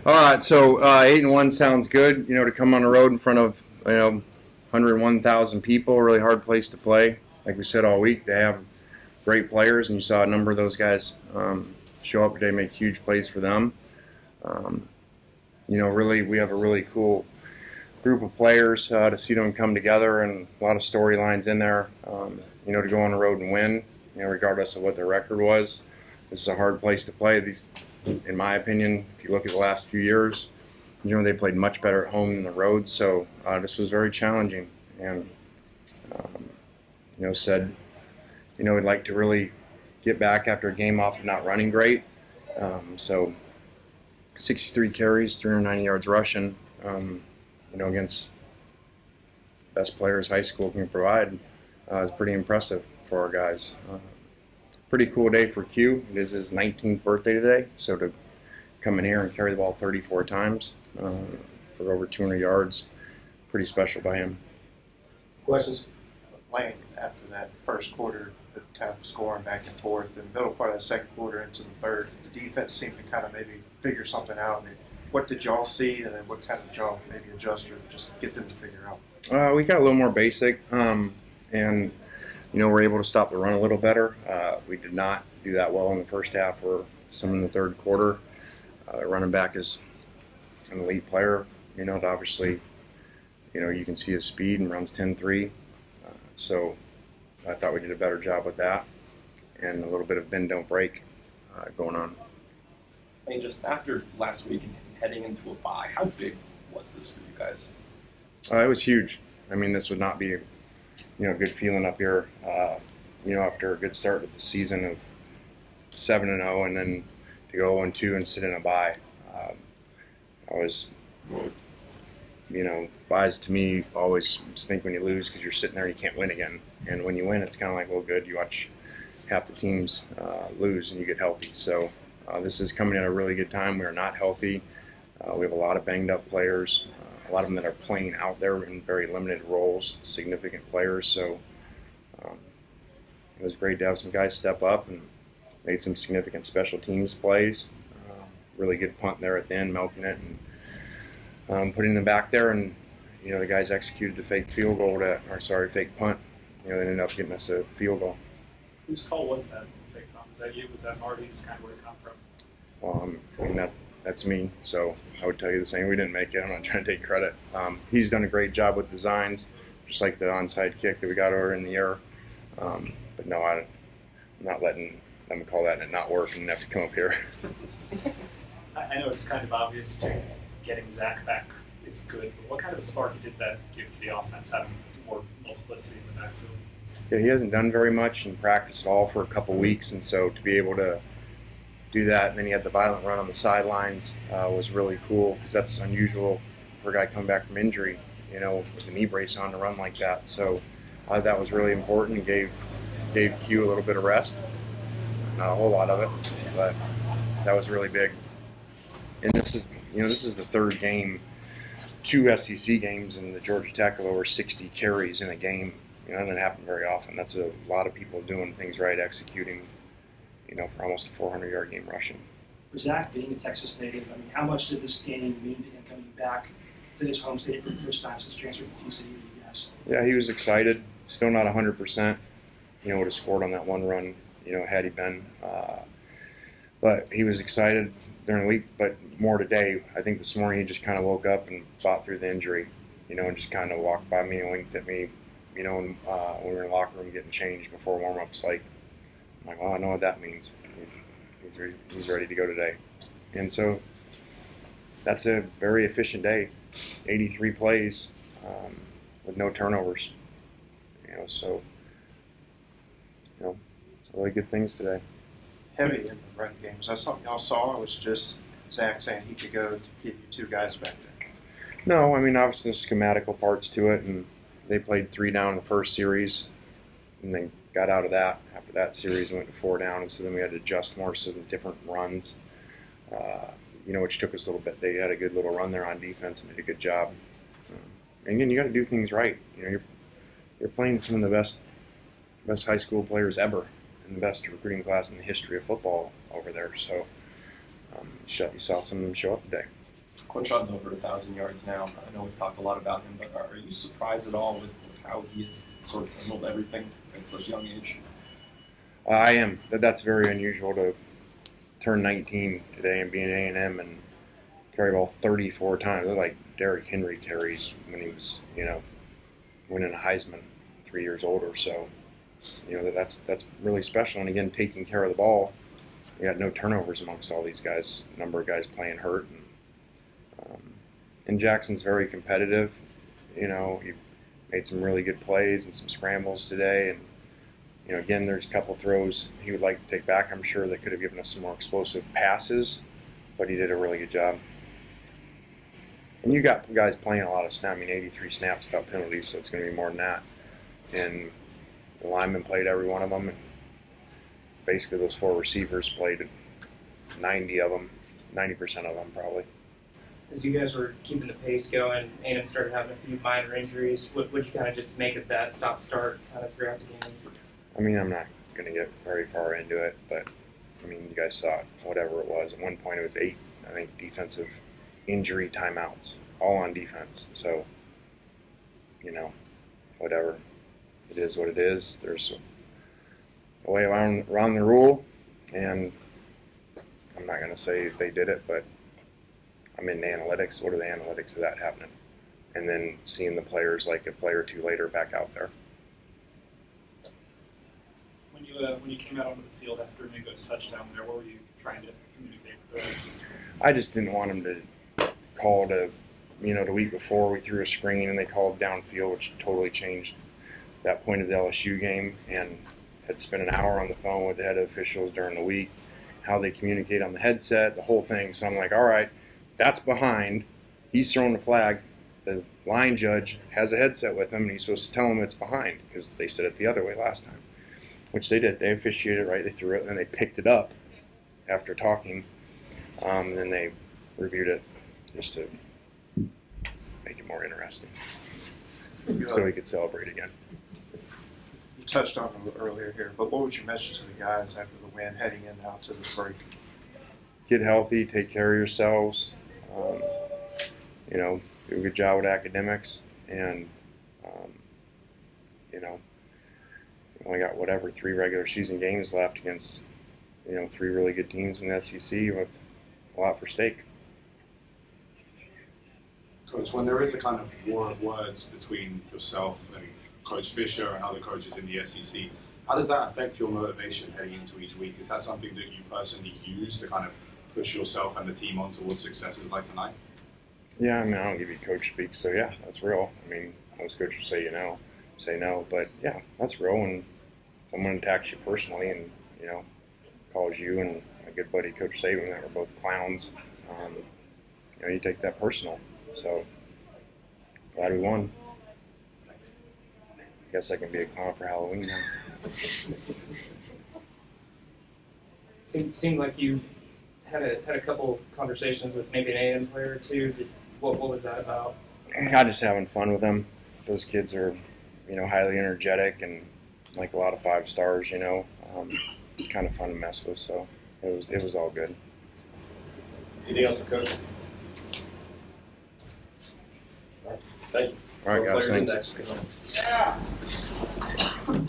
All right, so 8-1 sounds good. To come on the road in front of 101,000 people, really hard place to play. Like we said all week, they have great players, and you saw a number of those guys show up today, make huge plays for them. Um, really, we have a really cool group of players to see them come together, and a lot of storylines in there. To go on the road and win, regardless of what their record was. This is a hard place to play. These, in my opinion, if you look at the last few years, they played much better at home than the road. So this was very challenging, and said, we'd like to really get back after a game off of not running great. So 63 carries, 390 yards rushing, against best players high school can provide is pretty impressive for our guys. Pretty cool day for Q. It is his 19th birthday today, so to come in here and carry the ball 34 times for over 200 yards, pretty special by him. Questions? Lane, after that first quarter, the kind of scoring back and forth, and middle part of the second quarter into the third, the defense seemed to kind of maybe figure something out. What did y'all see, and then what kind of y'all maybe adjust or just get them to figure out? We got a little more basic, and we're able to stop the run a little better. We did not do that well in the first half or some in the third quarter. Running back is an elite player. Obviously, you can see his speed and runs 10-3. So I thought we did a better job with that, and a little bit of bend don't break going on. Just after last week and heading into a bye, how big was this for you guys? It was huge. This would not be a good feeling up here. After a good start with the season of 7-0, and then to go 0-2 and sit in a bye. Byes to me always stink when you lose because you're sitting there and you can't win again. And when you win, it's kind of like, well, good. You watch half the teams lose and you get healthy. So this is coming at a really good time. We are not healthy. We have a lot of banged up players, a lot of them that are playing out there in very limited roles, significant players. So it was great to have some guys step up and made some significant special teams plays. Really good punt there at the end, milking it and putting them back there. And the guys executed a fake field goal fake punt. They ended up getting us a field goal. Whose call was that fake punt? Was that you? Was that Marty? Just kind of where it come from? Well, that's me. So I would tell you the same. We didn't make it. I'm not trying to take credit. He's done a great job with designs, just like the onside kick that we got over in the air. But no, I'm not letting them call that and it not work and have to come up here. I know it's kind of obvious getting Zach back is good, but what kind of a spark did that give to the offense, having more multiplicity in the backfield? Yeah, he hasn't done very much in practice at all for a couple weeks, and so to be able to do that, and then he had the violent run on the sidelines was really cool because that's unusual for a guy coming back from injury, with a knee brace on to run like that. So that was really important and gave Q a little bit of rest. Not a whole lot of it, but that was really big. And this is the third game, 2 SEC games in the Georgia Tech of over 60 carries in a game. That doesn't happen very often. That's a lot of people doing things right, executing, for almost a 400-yard game rushing. For Zach, being a Texas native, how much did this game mean to him coming back to his home state for the first time since transferring to TCU to UMass? Yeah, he was excited. Still not 100%. Would have scored on that one run, had he been. But he was excited during the week, but more today. I think this morning he just kind of woke up and fought through the injury, and just kind of walked by me and winked at me, when we were in the locker room getting changed before warm-ups. I'm like, well, I know what that means. He's ready to go today. And so that's a very efficient day, 83 plays with no turnovers. Really good things today. Heavy in the run game. Is that something y'all saw, or was it just Zach saying he could go to get you 2 guys back there? No, obviously there's schematical parts to it, and they played 3 down in the first series, and then got out of that after that series and went to 4 down, and so then we had to adjust more to the different runs, which took us a little bit. They had a good little run there on defense and did a good job. And again, you got to do things right. You're playing some of the best high school players ever, and the best recruiting class in the history of football over there. So you saw some of them show up today. Quinshon's over 1,000 yards now. I know we've talked a lot about him, but are you surprised at all with how he has sort of handled everything at such a young age? I am. That's very unusual to turn 19 today and be an A&M and carry the ball 34 times. They're like Derrick Henry carries when he was, winning a Heisman 3 years older. So, that's really special. And again, taking care of the ball, you got no turnovers amongst all these guys. A number of guys playing hurt, and Jackson's very competitive. He made some really good plays and some scrambles today. And again, there's a couple throws he would like to take back. I'm sure that could have given us some more explosive passes, but he did a really good job. And you got guys playing a lot of snaps. 83 snaps without penalties, so it's going to be more than that. And the linemen played every one of them, and basically those 4 receivers played 90 of them, 90% of them probably. As you guys were keeping the pace going, A&M started having a few minor injuries. Would you kind of just make it that stop-start kind of throughout the game? I'm not going to get very far into it, but, you guys saw it, whatever it was. At one point it was 8, I think, defensive injury timeouts, all on defense. So, whatever. It is what it is. There's a way around the rule, and I'm not going to say they did it, but I'm in analytics. What are the analytics of that happening? And then seeing the players like a play or two later back out there. When you came out onto the field after Mingo's touchdown there, what were you trying to communicate with them? I just didn't want him to call the week before we threw a screen and they called downfield, which totally changed that point of the LSU game, and had spent an hour on the phone with the head officials during the week, how they communicate on the headset, the whole thing. So I'm like, all right, that's behind. He's throwing the flag. The line judge has a headset with him, and he's supposed to tell him it's behind because they said it the other way last time, which they did. They officiated right. They threw it, and then they picked it up after talking, and then they reviewed it just to make it more interesting so we could celebrate again. You touched on it earlier here, but what was your message to the guys after the win, heading in now to the break? Get healthy, take care of yourselves, do a good job with academics, and, we only got, 3 regular season games left against, 3 really good teams in the SEC with a lot for stake. Coach, when there is a kind of war of words between yourself and Coach Fisher and other coaches in the SEC, how does that affect your motivation heading into each week? Is that something that you personally use to kind of push yourself and the team on towards successes like tonight? Yeah, I don't give you coach speak, so yeah, that's real. Most coaches say say no, but yeah, that's real. When someone attacks you personally and, calls you and a good buddy, Coach Saban, that were both clowns, you take that personal. So, glad we won. Guess I can be a clown for Halloween now. Seemed like you had a couple conversations with maybe an A&M player or two. What was that about? I'm just having fun with them. Those kids are, highly energetic and like a lot of 5 stars. Kind of fun to mess with. So it was all good. Anything else for Coach? Thank you. All right, guys. Players Thanks. index. Yeah.